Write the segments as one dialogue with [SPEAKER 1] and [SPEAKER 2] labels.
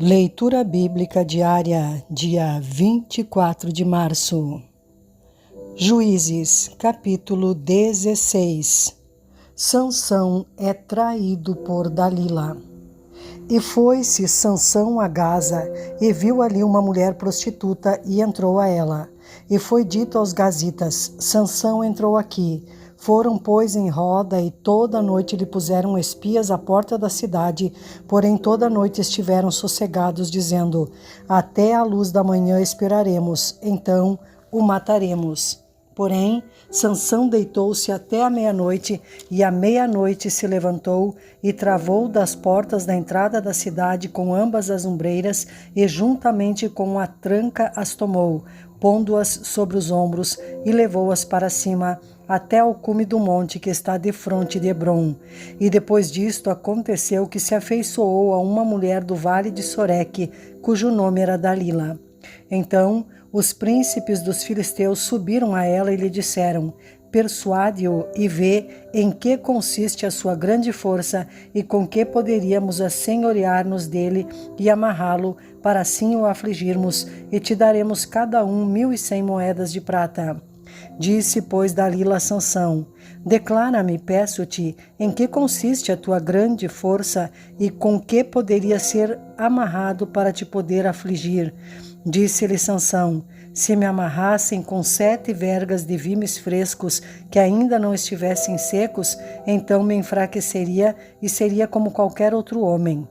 [SPEAKER 1] Leitura Bíblica Diária, dia 24 de março. Juízes, capítulo 16. Sansão é traído por Dalila. E foi-se Sansão a Gaza, e viu ali uma mulher prostituta, e entrou a ela. E foi dito aos gazitas: Sansão entrou aqui. Foram, pois, em roda, e toda a noite lhe puseram espias à porta da cidade, porém toda a noite estiveram sossegados, dizendo: até a luz da manhã esperaremos, então o mataremos. Porém, Sansão deitou-se até a meia-noite, e à meia-noite se levantou e travou das portas da entrada da cidade com ambas as ombreiras, e juntamente com a tranca as tomou, pondo-as sobre os ombros, e levou-as para cima, até ao cume do monte que está defronte de Hebrom. E depois disto aconteceu que se afeiçoou a uma mulher do vale de Soreque, cujo nome era Dalila. Então os príncipes dos filisteus subiram a ela e lhe disseram: persuade-o e vê em que consiste a sua grande força e com que poderíamos assenhorear-nos dele e amarrá-lo, para assim o afligirmos, e te daremos cada um 1.100 moedas de prata. Disse, pois, Dalila a Sansão: declara-me, peço-te, em que consiste a tua grande força e com que poderia ser amarrado para te poder afligir. Disse-lhe Sansão: se me amarrassem com 7 vergas de vimes frescos que ainda não estivessem secos, então me enfraqueceria e seria como qualquer outro homem.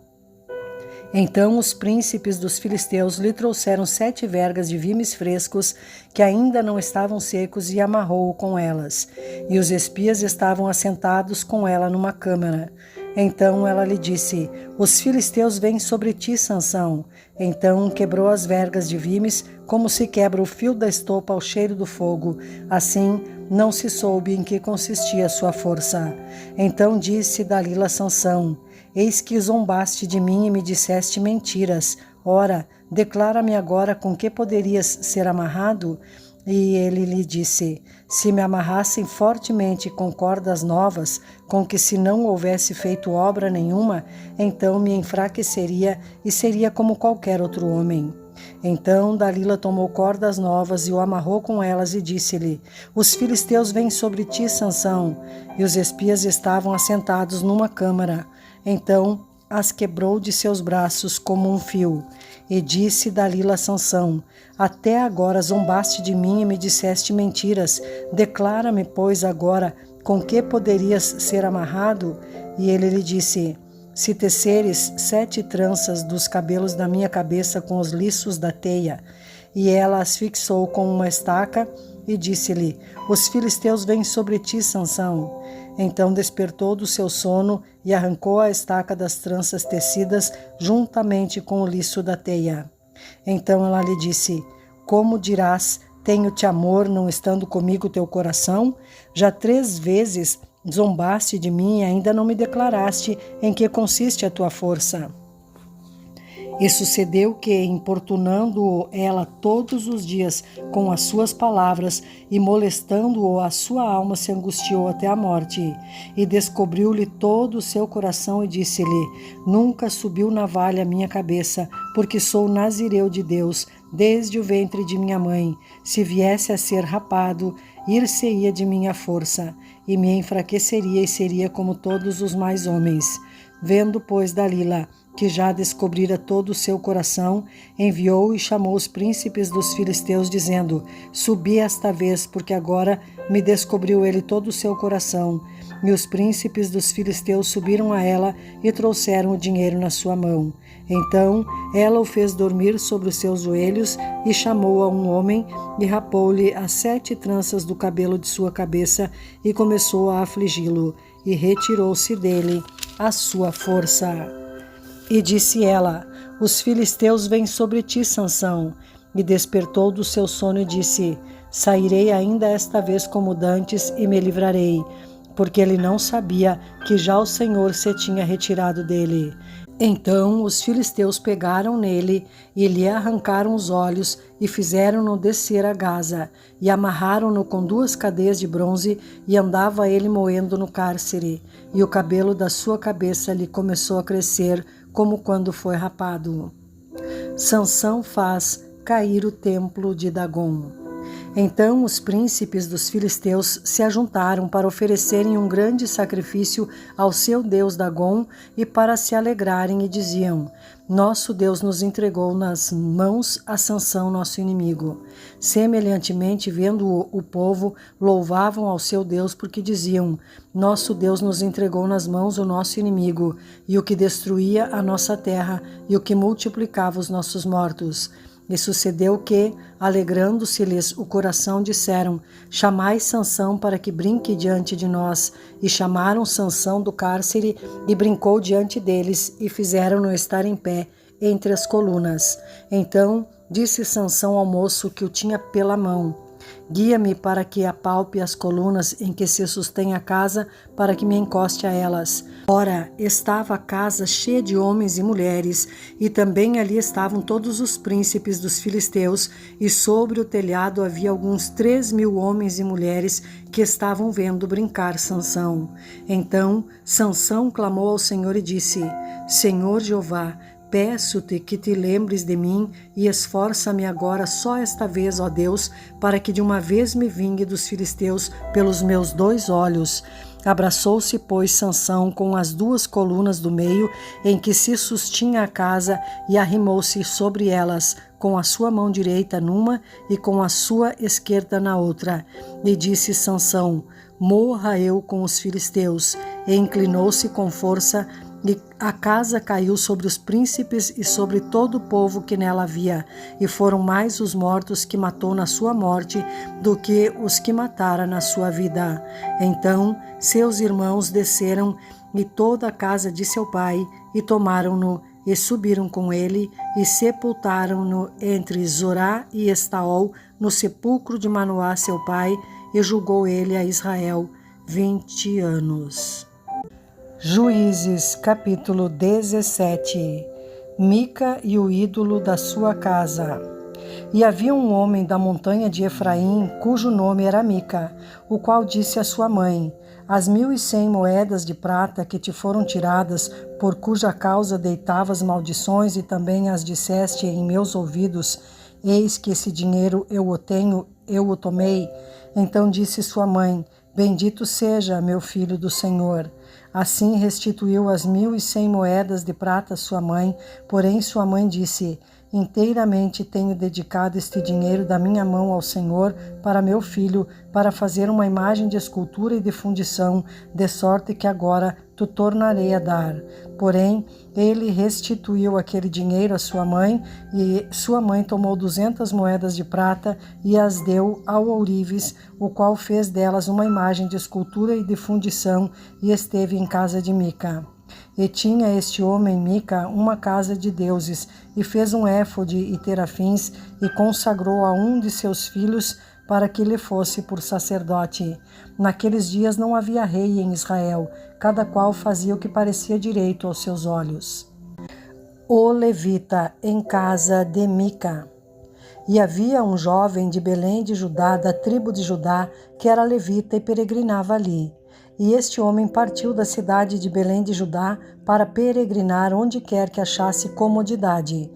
[SPEAKER 1] Então os príncipes dos filisteus lhe trouxeram 7 vergas de vimes frescos que ainda não estavam secos e amarrou-o com elas. E os espias estavam assentados com ela numa câmara. Então ela lhe disse: os filisteus vêm sobre ti, Sansão. Então quebrou as vergas de vimes, como se quebra o fio da estopa ao cheiro do fogo. Assim não se soube em que consistia a sua força. Então disse Dalila a Sansão: eis que zombaste de mim e me disseste mentiras. Ora, declara-me agora com que poderias ser amarrado? E ele lhe disse: se me amarrassem fortemente com cordas novas, com que se não houvesse feito obra nenhuma, então me enfraqueceria e seria como qualquer outro homem. Então Dalila tomou cordas novas e o amarrou com elas e disse-lhe: os filisteus vêm sobre ti, Sansão. E os espias estavam assentados numa câmara. Então as quebrou de seus braços como um fio. E disse Dalila a Sansão: até agora zombaste de mim e me disseste mentiras. Declara-me, pois, agora com que poderias ser amarrado? E ele lhe disse: se teceres 7 tranças dos cabelos da minha cabeça com os liços da teia. E ela as fixou com uma estaca e disse-lhe: os filisteus vêm sobre ti, Sansão. Então despertou do seu sono e arrancou a estaca das tranças tecidas juntamente com o liço da teia. Então ela lhe disse: como dirás, tenho-te amor, não estando comigo teu coração? Já 3 vezes zombaste de mim e ainda não me declaraste em que consiste a tua força. E sucedeu que, importunando-o ela todos os dias com as suas palavras e molestando-o, a sua alma se angustiou até a morte. E descobriu-lhe todo o seu coração e disse-lhe: nunca subiu navalha a minha cabeça, porque sou nazireu de Deus, desde o ventre de minha mãe. Se viesse a ser rapado, ir-se-ia de minha força, e me enfraqueceria e seria como todos os mais homens. Vendo, pois, Dalila que já descobrira todo o seu coração, enviou e chamou os príncipes dos filisteus, dizendo: subi esta vez, porque agora me descobriu ele todo o seu coração. E os príncipes dos filisteus subiram a ela e trouxeram o dinheiro na sua mão. Então ela o fez dormir sobre os seus joelhos e chamou a um homem e rapou-lhe as 7 tranças do cabelo de sua cabeça e começou a afligi-lo, e retirou-se dele a sua força. E disse ela: os filisteus vêm sobre ti, Sansão. E despertou do seu sono e disse: sairei ainda esta vez como dantes e me livrarei, porque ele não sabia que já o Senhor se tinha retirado dele. Então os filisteus pegaram nele e lhe arrancaram os olhos e fizeram-no descer a Gaza, e amarraram-no com 2 cadeias de bronze, e andava ele moendo no cárcere, e o cabelo da sua cabeça lhe começou a crescer, como quando foi rapado. Sansão faz cair o templo de Dagom. Então os príncipes dos filisteus se ajuntaram para oferecerem um grande sacrifício ao seu deus Dagom e para se alegrarem, e diziam: Nosso Deus nos entregou nas mãos a Sansão, nosso inimigo. Semelhantemente, vendo o povo, louvavam ao seu Deus, porque diziam: Nosso Deus nos entregou nas mãos o nosso inimigo, e o que destruía a nossa terra, e o que multiplicava os nossos mortos. E sucedeu que, alegrando-se-lhes o coração, disseram: Chamai Sansão para que brinque diante de nós. E chamaram Sansão do cárcere, e brincou diante deles, e fizeram-no estar em pé entre as colunas. Então disse Sansão ao moço que o tinha pela mão: Guia-me para que apalpe as colunas em que se sustém a casa, para que me encoste a elas. Ora, estava a casa cheia de homens e mulheres, e também ali estavam todos os príncipes dos filisteus, e sobre o telhado havia alguns 3.000 homens e mulheres que estavam vendo brincar Sansão. Então Sansão clamou ao Senhor e disse: Senhor Jeová, peço-te que te lembres de mim e esforça-me agora só esta vez, ó Deus, para que de uma vez me vingue dos filisteus pelos meus 2 olhos. Abraçou-se, pois, Sansão com as 2 colunas do meio em que se sustinha a casa e arrimou-se sobre elas, com a sua mão direita numa e com a sua esquerda na outra. E disse Sansão: Morra eu com os filisteus. E inclinou-se com força, e a casa caiu sobre os príncipes e sobre todo o povo que nela havia, e foram mais os mortos que matou na sua morte do que os que matara na sua vida. Então seus irmãos desceram e toda a casa de seu pai, e tomaram-no e subiram com ele e sepultaram-no entre Zorá e Estaol, no sepulcro de Manoá seu pai, e julgou ele a Israel 20 anos. Juízes, capítulo 17. Mica e o ídolo da sua casa. E havia um homem da montanha de Efraim, cujo nome era Mica, o qual disse à sua mãe: As 1.100 moedas de prata que te foram tiradas, por cuja causa deitavas maldições e também as disseste em meus ouvidos, eis que esse dinheiro eu o tomei. Então disse sua mãe: Bendito seja, meu filho do Senhor. Assim restituiu as 1.100 moedas de prata à sua mãe, porém sua mãe disse: Inteiramente tenho dedicado este dinheiro da minha mão ao Senhor para meu filho, para fazer uma imagem de escultura e de fundição, de sorte que agora tu tornarei a dar. Porém, ele restituiu aquele dinheiro à sua mãe, e sua mãe tomou 200 moedas de prata e as deu ao ourives, o qual fez delas uma imagem de escultura e de fundição, e esteve em casa de Mica. E tinha este homem, Mica, uma casa de deuses, e fez um éfode e terafins, e consagrou a um de seus filhos para que lhe fosse por sacerdote. Naqueles dias não havia rei em Israel, cada qual fazia o que parecia direito aos seus olhos. O levita em casa de Mica. E havia um jovem de Belém de Judá, da tribo de Judá, que era levita e peregrinava ali. E este homem partiu da cidade de Belém de Judá para peregrinar onde quer que achasse comodidade.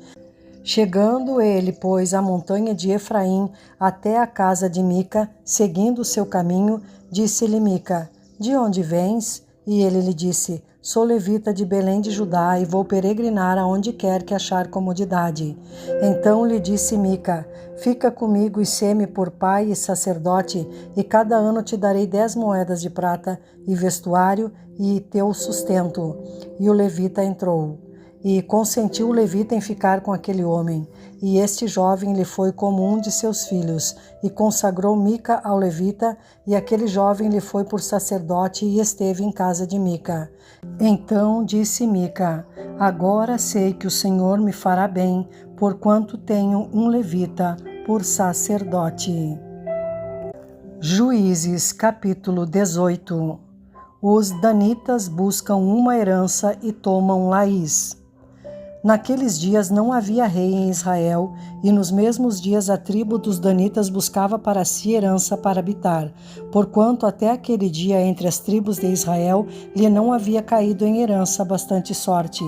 [SPEAKER 1] Chegando ele, pois, à montanha de Efraim, até a casa de Mica, seguindo o seu caminho, disse-lhe Mica: De onde vens? E ele lhe disse: Sou levita de Belém de Judá e vou peregrinar aonde quer que achar comodidade. Então lhe disse Mica: Fica comigo e sê-me por pai e sacerdote, e cada ano te darei 10 moedas de prata, e vestuário, e teu sustento. E o levita entrou. E consentiu o levita em ficar com aquele homem. E este jovem lhe foi como um de seus filhos, e consagrou Mica ao levita, e aquele jovem lhe foi por sacerdote e esteve em casa de Mica. Então disse Mica: Agora sei que o Senhor me fará bem, porquanto tenho um levita por sacerdote. Juízes, capítulo 18. Os danitas buscam uma herança e tomam Laís. Naqueles dias não havia rei em Israel, e nos mesmos dias a tribo dos danitas buscava para si herança para habitar, porquanto até aquele dia entre as tribos de Israel lhe não havia caído em herança bastante sorte.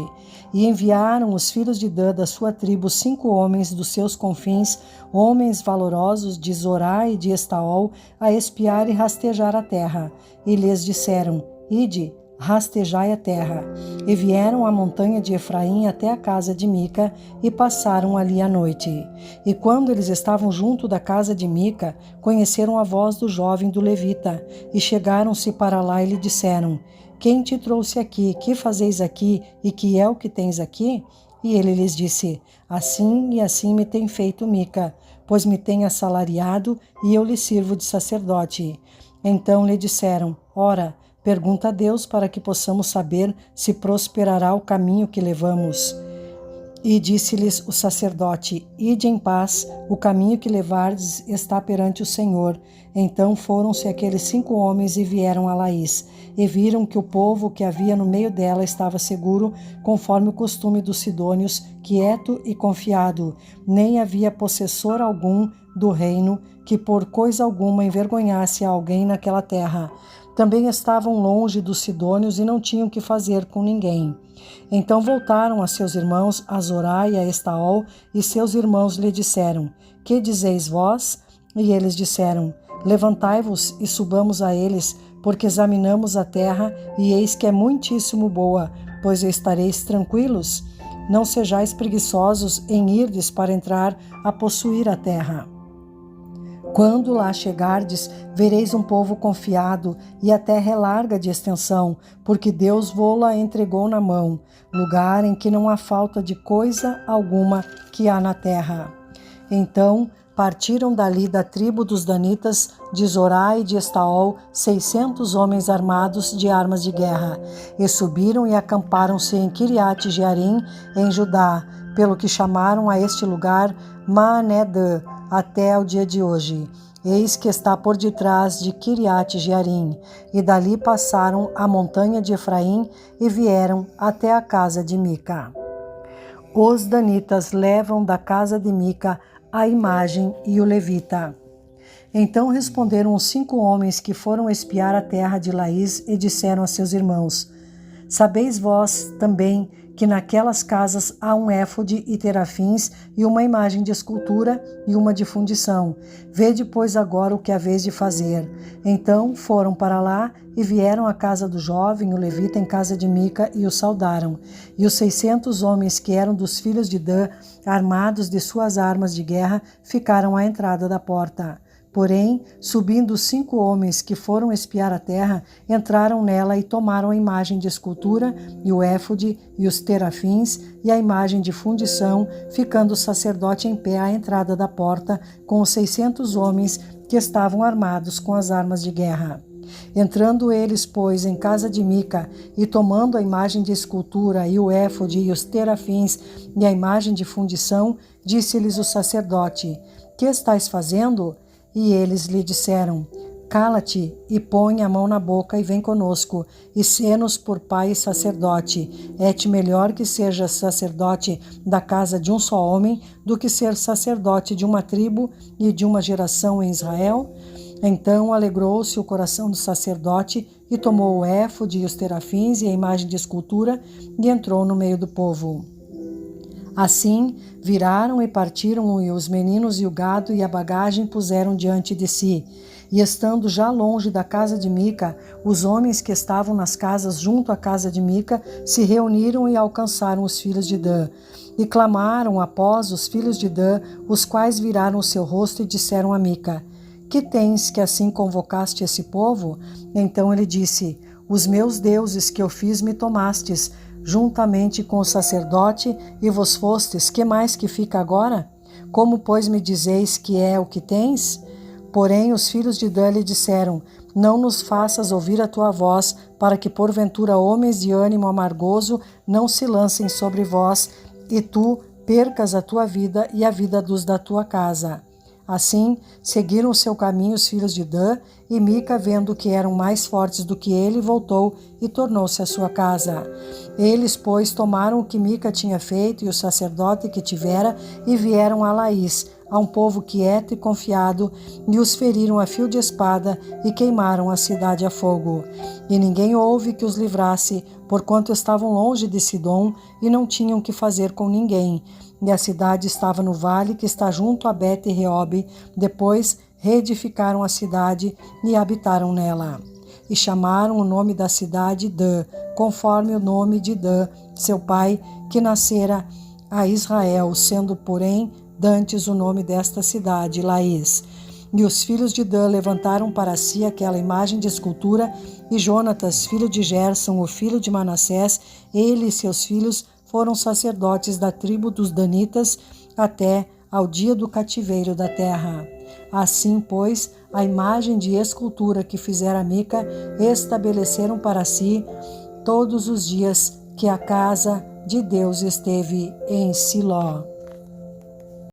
[SPEAKER 1] E enviaram os filhos de Dan da sua tribo 5 homens dos seus confins, homens valorosos de Zorá e de Estaol, a espiar e rastejar a terra. E lhes disseram: Ide, rastejai a terra. E vieram à montanha de Efraim até a casa de Mica e passaram ali a noite. E quando eles estavam junto da casa de Mica, conheceram a voz do jovem do levita e chegaram-se para lá e lhe disseram: Quem te trouxe aqui? Que fazeis aqui? E que é o que tens aqui? E ele lhes disse: Assim e assim me tem feito Mica, pois me tem assalariado e eu lhe sirvo de sacerdote. Então lhe disseram: Ora, pergunta a Deus para que possamos saber se prosperará o caminho que levamos. E disse-lhes o sacerdote: Ide em paz, o caminho que levardes está perante o Senhor. Então foram-se aqueles 5 homens e vieram a Laís, e viram que o povo que havia no meio dela estava seguro, conforme o costume dos sidônios, quieto e confiado. Nem havia possessor algum do reino que por coisa alguma envergonhasse a alguém naquela terra. Também estavam longe dos sidônios e não tinham que fazer com ninguém. Então voltaram a seus irmãos, a Zorá e a Estaol, e seus irmãos lhe disseram: Que dizeis vós? E eles disseram: Levantai-vos e subamos a eles, porque examinamos a terra, e eis que é muitíssimo boa, pois estareis tranquilos. Não sejais preguiçosos em irdes para entrar a possuir a terra. Quando lá chegardes, vereis um povo confiado, e a terra é larga de extensão, porque Deus vô-la entregou na mão, lugar em que não há falta de coisa alguma que há na terra. Então partiram dali da tribo dos danitas, de Zorá e de Estaol, 600 homens armados de armas de guerra, e subiram e acamparam-se em Kiriat-Jearim, em Judá, pelo que chamaram a este lugar Maanedã, até o dia de hoje. Eis que está por detrás de Kiriat-Jearim, e dali passaram a montanha de Efraim e vieram até a casa de Mica. Os danitas levam da casa de Mica a imagem e o levita. Então responderam os 5 homens que foram espiar a terra de Laís e disseram a seus irmãos: Sabeis vós também que naquelas casas há um éfode e terafins e uma imagem de escultura e uma de fundição. Vede, pois, agora o que haveis de fazer. Então foram para lá e vieram à casa do jovem, o levita, em casa de Mica, e o saudaram. E os 600 homens que eram dos filhos de Dan, armados de suas armas de guerra, ficaram à entrada da porta. Porém, subindo os 5 homens que foram espiar a terra, entraram nela e tomaram a imagem de escultura e o éfode e os terafins e a imagem de fundição, ficando o sacerdote em pé à entrada da porta com os 600 homens que estavam armados com as armas de guerra. Entrando eles, pois, em casa de Mica, e tomando a imagem de escultura e o éfode e os terafins e a imagem de fundição, disse-lhes o sacerdote: Que estáis fazendo? E eles lhe disseram: Cala-te e põe a mão na boca e vem conosco, e sê-nos por pai e sacerdote. É-te melhor que sejas sacerdote da casa de um só homem do que ser sacerdote de uma tribo e de uma geração em Israel? Então alegrou-se o coração do sacerdote e tomou o éfode e os terafins e a imagem de escultura e entrou no meio do povo. Assim, viraram e partiram, e os meninos e o gado e a bagagem puseram diante de si. E estando já longe da casa de Mica, os homens que estavam nas casas junto à casa de Mica se reuniram e alcançaram os filhos de Dan. E clamaram após os filhos de Dan, os quais viraram o seu rosto e disseram a Mica: Que tens que assim convocaste esse povo? Então ele disse: Os meus deuses que eu fiz me tomastes, juntamente com o sacerdote, e vos fostes, que mais que fica agora? Como, pois, me dizeis que é o que tens? Porém, os filhos de Dan lhe disseram: Não nos faças ouvir a tua voz, para que, porventura, homens de ânimo amargoso não se lancem sobre vós, e tu percas a tua vida e a vida dos da tua casa. Assim, seguiram o seu caminho os filhos de Dan, e Mica, vendo que eram mais fortes do que ele, voltou e tornou-se à sua casa. Eles, pois, tomaram o que Mica tinha feito e o sacerdote que tivera, e vieram a Laís, a um povo quieto e confiado, e os feriram a fio de espada e queimaram a cidade a fogo. E ninguém houve que os livrasse, porquanto estavam longe de Sidom e não tinham que fazer com ninguém. E a cidade estava no vale que está junto a Bet-Reob. Depois reedificaram a cidade e habitaram nela. E chamaram o nome da cidade Dan, conforme o nome de Dan, seu pai, que nascera a Israel, sendo, porém, dantes o nome desta cidade, Laís. E os filhos de Dan levantaram para si aquela imagem de escultura, e Jonatas, filho de Gerson, o filho de Manassés, ele e seus filhos foram sacerdotes da tribo dos Danitas até ao dia do cativeiro da terra. Assim, pois, a imagem de escultura que fizera Mica estabeleceram para si todos os dias que a casa de Deus esteve em Siló.